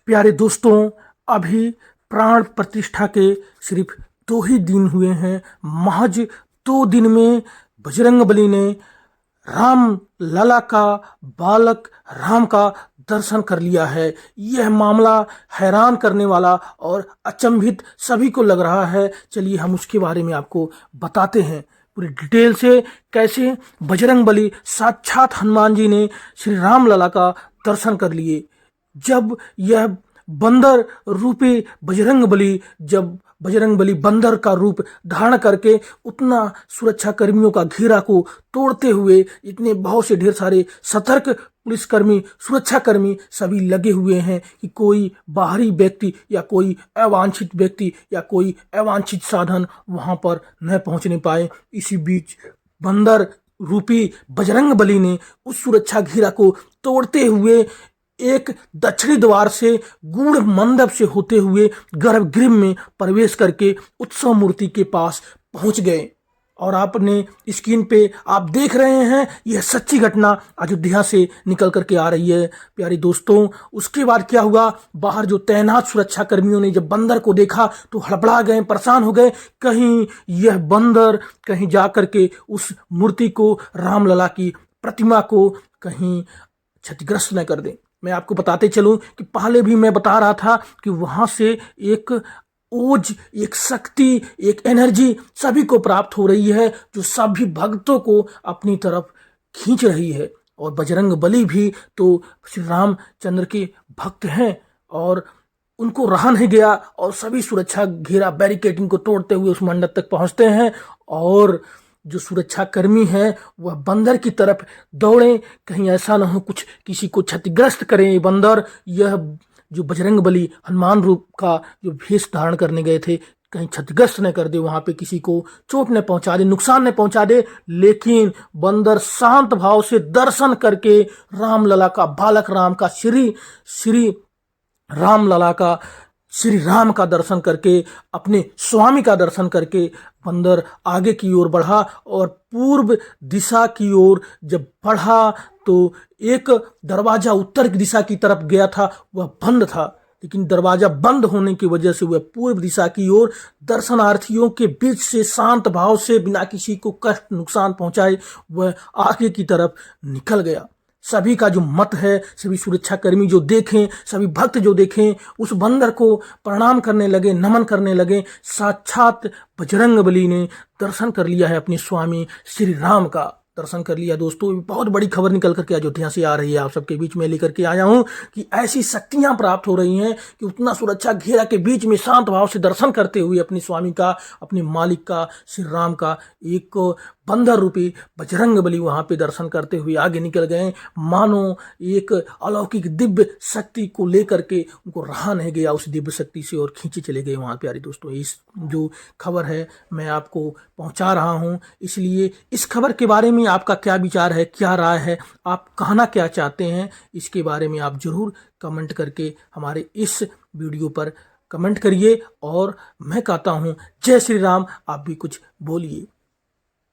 प्यारे दोस्तों, अभी प्राण प्रतिष्ठा के सिर्फ 2 ही दिन हुए हैं। महज 2 दिन में बजरंगबली ने राम लला का बालक राम का दर्शन कर लिया है। यह मामला हैरान करने वाला और अचंभित सभी को लग रहा है। चलिए हम उसके बारे में आपको बताते हैं पूरी डिटेल से, कैसे बजरंगबली साक्षात हनुमान जी ने श्री राम लला का दर्शन कर लिए। जब यह बंदर रूपी बजरंगबली बंदर का रूप धारण करके उतना सुरक्षा कर्मियों का घेरा को तोड़ते हुए, इतने बहुत से ढेर सारे सतर्क पुलिसकर्मी, सुरक्षाकर्मी सभी लगे हुए हैं कि कोई बाहरी व्यक्ति या कोई अवांछित व्यक्ति या कोई अवांछित साधन वहां पर न पहुंचने पाए। इसी बीच बंदर रूपी बजरंगबली ने उस सुरक्षा घेरा को तोड़ते हुए एक दक्षिणी द्वार से गूढ़ मंडप से होते हुए गर्भगृह में प्रवेश करके उत्सव मूर्ति के पास पहुंच गए। और आपने स्क्रीन पे आप देख रहे हैं, यह सच्ची घटना अयोध्या से निकल करके आ रही है। प्यारे दोस्तों, उसके बाद क्या हुआ, बाहर जो तैनात सुरक्षा कर्मियों ने जब बंदर को देखा तो हड़बड़ा गए, परेशान हो गए, कहीं यह बंदर कहीं जा करके उस मूर्ति को, रामलला की प्रतिमा को कहीं क्षतिग्रस्त न कर दे। मैं आपको बताते चलूं कि पहले भी मैं बता रहा था कि वहां से एक ओज, एक शक्ति, एक एनर्जी सभी को प्राप्त हो रही है, जो सभी भक्तों को अपनी तरफ खींच रही है। और बजरंगबली भी तो श्री रामचंद्र के भक्त हैं और उनको रहा नहीं गया और सभी सुरक्षा घेरा बैरिकेडिंग को तोड़ते हुए उस मंडप तक पहुंचते हैं। और जो सुरक्षा कर्मी है वह बंदर की तरफ दौड़े, कहीं ऐसा ना हो कुछ किसी को क्षतिग्रस्त करे ये बंदर। यह जो बजरंगबली हनुमान रूप का जो भेष धारण करने गए थे, कहीं क्षतिग्रस्त न कर दे, वहां पे किसी को चोट न पहुंचा दे, नुकसान न पहुंचा दे। लेकिन बंदर शांत भाव से दर्शन करके रामलला का बालक राम का श्री रामलला का श्री राम का दर्शन करके, अपने स्वामी का दर्शन करके बंदर आगे की ओर बढ़ा। और पूर्व दिशा की ओर जब बढ़ा तो एक दरवाजा उत्तर की दिशा की तरफ गया था, वह बंद था। लेकिन दरवाजा बंद होने की वजह से वह पूर्व दिशा की ओर दर्शनार्थियों के बीच से शांत भाव से, बिना किसी को कष्ट नुकसान पहुंचाए, वह आगे की तरफ निकल गया। सभी का जो मत है, सभी सुरक्षा कर्मी जो देखें, सभी भक्त जो देखें, उस बंदर को प्रणाम करने लगे, नमन करने लगे। साक्षात बजरंगबली ने दर्शन कर लिया है, अपने स्वामी श्री राम का दर्शन कर लिया। दोस्तों, बहुत बड़ी खबर निकल करके अयोध्या से आ रही है, आप सबके बीच में लेकर के आया हूं कि ऐसी शक्तियां प्राप्त हो रही हैं कि उतना सुरक्षा घेरा के बीच में शांत भाव से दर्शन करते हुए अपने स्वामी का, अपने मालिक का, श्री राम का, एक बंदर रूपी बजरंगबली वहां पे दर्शन करते हुए आगे निकल गए। मानो एक अलौकिक दिव्य शक्ति को लेकर के उनको रहा नहीं गया उस दिव्य शक्ति से और खींचे चले गए वहां। प्यारे दोस्तों, इस जो खबर है मैं आपको पहुंचा रहा हूं, इसलिए इस खबर के बारे में आपका क्या विचार है, क्या राय है, आप कहना क्या चाहते हैं, इसके बारे में आप जरूर कमेंट करके हमारे इस वीडियो पर कमेंट करिए। और मैं कहता हूं जय श्री राम, आप भी कुछ बोलिए।